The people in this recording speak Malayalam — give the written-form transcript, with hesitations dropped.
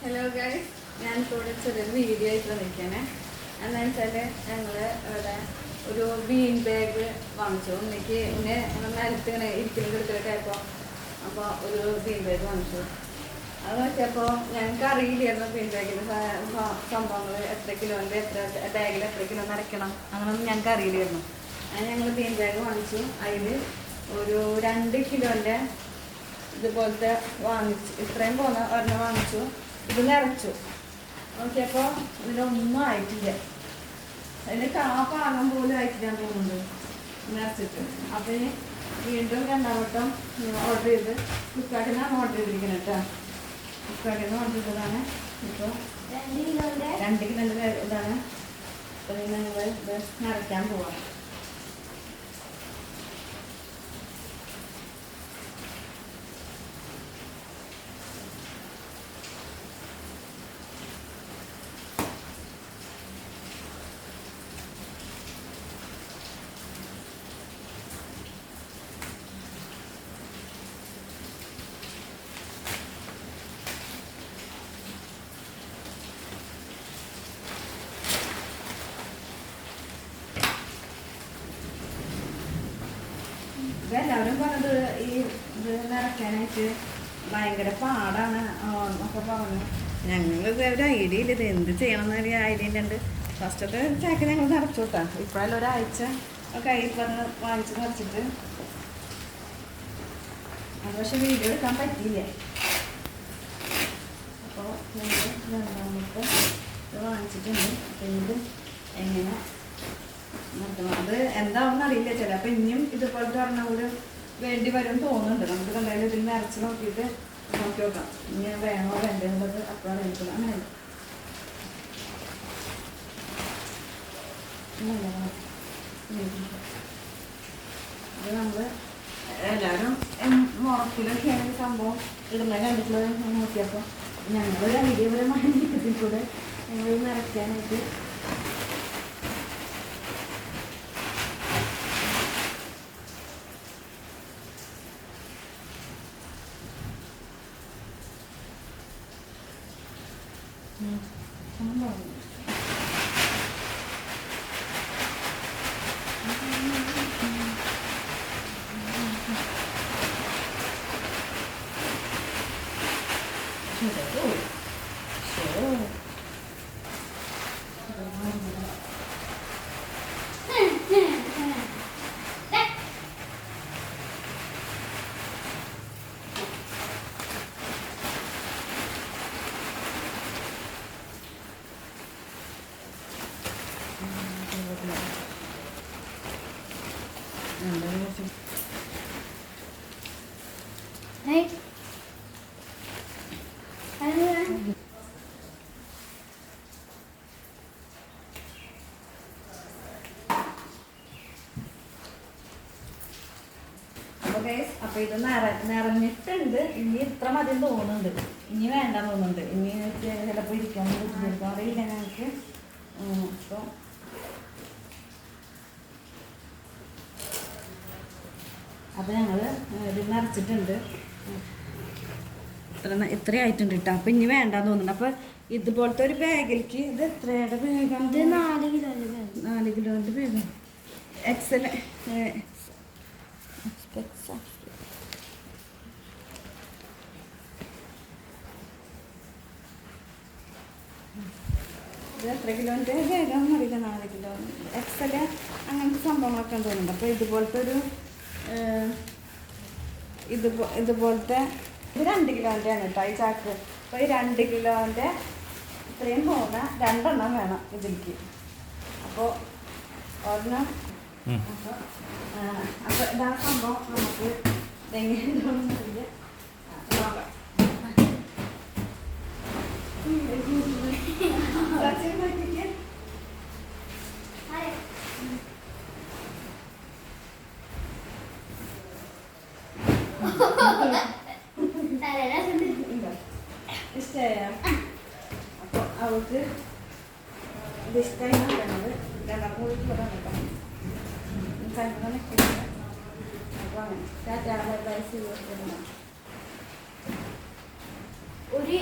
ഹലോ ഗൈസ്, ഞാനിപ്പോൾ ഇവിടെ ചെറിയൊരു വീഡിയോ ആയിട്ട് വന്നിരിക്കുകയാണ്. എന്താണെന്ന് വെച്ചാൽ ഞങ്ങൾ ഇവിടെ ഒരു ബീൻ ബാഗ് വാങ്ങിച്ചു. എനിക്ക് ഇങ്ങനെ നിലത്ത് ഇങ്ങനെ ഇരിക്കുന്ന എടുത്തിട്ടായപ്പോൾ അപ്പോൾ ഒരു ബീൻ ബാഗ് വാങ്ങിച്ചു. അത് നോക്കിയപ്പോൾ ഞങ്ങൾക്ക് അറിയില്ലായിരുന്നു ബീൻ ബാഗിൻ്റെ സംഭവങ്ങൾ, എത്ര കിലോൻ്റെ ബാഗിൽ എത്ര കിലോ നിറയ്ക്കണം അങ്ങനെയൊന്നും ഞങ്ങൾക്ക് അറിയില്ലായിരുന്നു. അത് ഞങ്ങൾ ബീൻ ബാഗ് വാങ്ങിച്ചു. അതിൽ ഒരു 2 കിലോൻ്റെ ഇതുപോലത്തെ വാങ്ങിച്ചു. ഇത്രയും പോകുന്ന ഒരെണ്ണം വാങ്ങിച്ചു. ഇത് നിറച്ചു നോക്കിയപ്പോൾ ഇതിലൊന്നും ആയിട്ടില്ല. അതിന് പാകം പോലും ആയിട്ടില്ല തോന്നുന്നുണ്ട് നിറച്ചിട്ട്. അപ്പം വീണ്ടും 2ാം വട്ടം ഓർഡർ ചെയ്ത് ഫ്ലിപ്കാർട്ടിൽ നിന്നാണ് ഓർഡർ ചെയ്തിരിക്കുന്നത് കേട്ടോ. ഫ്ലിപ്കാർട്ടിൽ നിന്ന് ഓർഡർ ചെയ്തതാണ്. ഇപ്പോൾ 2 കിലോൻ്റെ ഇതാണ്. അപ്പോൾ ഞങ്ങൾ ഇത് നിറയ്ക്കാൻ പോവാം. എല്ലാവരും പറഞ്ഞത് ഈ ഇത് നിറയ്ക്കാനായിട്ട് ഭയങ്കര പാടാണ് ഒക്കെ പറഞ്ഞു. ഞങ്ങൾ ഒരു ഐഡിയ ഇല്ല ഇത് എന്ത് ചെയ്യണം എന്നൊരു ഐഡിയ ഉണ്ട്. ഫസ്റ്റത്തെ ചാക്ക് ഞങ്ങൾ നിറച്ചു കൊടുക്കാം. ഇപ്പോഴെല്ലാം ഒരാഴ്ച കയ്യിൽ പറഞ്ഞ് വാങ്ങിച്ച് നിറച്ചിട്ട് അത് പക്ഷെ വീഡിയോ എടുക്കാൻ പറ്റിയില്ല. അപ്പോൾ ഞങ്ങൾ 2ാമത്തെ ഇത് വാങ്ങിച്ചിട്ടുണ്ട്. അപ്പം ഇത് എങ്ങനെ അത് എന്താണെന്ന് അറിയില്ല. ചിലപ്പോൾ ഇനിയും ഇതുപോലത്തെ ഒരെണ്ണം കൂടെ വേണ്ടി വരും തോന്നുന്നുണ്ട്. നമുക്ക് കണ്ടാലും ഇതിൽ നിറച്ച് നോക്കിയിട്ട് നോക്കി നോക്കാം ഇനി വേണോ വേണ്ടത്. അപ്പോഴാണ് വേണ്ടത്. അങ്ങനെ അത് നമ്മൾ എല്ലാവരും മുറക്കിലൊക്കെയാണ് സംഭവം ഇടുന്ന കണ്ടിട്ടുള്ളത് നോക്കിയപ്പോൾ ഞങ്ങൾ ഐഡിയപരമായ നീക്കത്തിൽ കൂടെ ഞങ്ങൾ നിറയ്ക്കാനായിട്ട് അപ്പൊ ഇത് നിറഞ്ഞിട്ടുണ്ട്. ഇനി ഇത്ര മതി തോന്നുന്നുണ്ട്. ഇനി വേണ്ട തോന്നുന്നുണ്ട്. ഇനി ചിലപ്പോൾ ഇരിക്കാൻ ബുദ്ധിമുട്ടും അറിയില്ല ഞങ്ങൾക്ക്. അപ്പൊ ഞങ്ങള് ഇത് നിറച്ചിട്ടുണ്ട്. ഇത്ര ആയിട്ടുണ്ട് കേട്ടോ. അപ്പൊ ഇനി വേണ്ടാന്ന് തോന്നുന്നുണ്ട്. അപ്പൊ ഇതുപോലത്തെ ഒരു ബാഗിലേക്ക് ഇത് എത്രയുടെ ബാഗാണ്? 4 കിലോന്റെ ബാഗ്. എക്സൽ ഇത് എത്ര കിലോൻ്റെ ബാഗാണെന്ന് അറിയില്ല. 4 കിലോ എക്സൽ അങ്ങനത്തെ സംഭവങ്ങളൊക്കെ തോന്നുന്നുണ്ട്. അപ്പോൾ ഇതുപോലത്തെ ഒരു ഇതുപോലത്തെ ഇത് 2 കിലോൻ്റെ ആണ് കേട്ടോ ഈ ചാക്ക്. അപ്പോൾ ഈ 2 കിലോൻ്റെ ഇത്രയും പോകുന്ന 2 എണ്ണം വേണം ഇതിലേക്ക്. അപ്പോൾ ഒരെണ്ണം അപ്പോൾ ഇതാ സംഭവം നമുക്ക് എങ്ങനെയുണ്ടോന്നില്ല. ഇഷ്ടമായ അപ്പോൾ അവൾക്ക് ഇത് ഇഷ്ടമായി വേണ്ടത് 2 കൂടി കേട്ടോ. ഒരു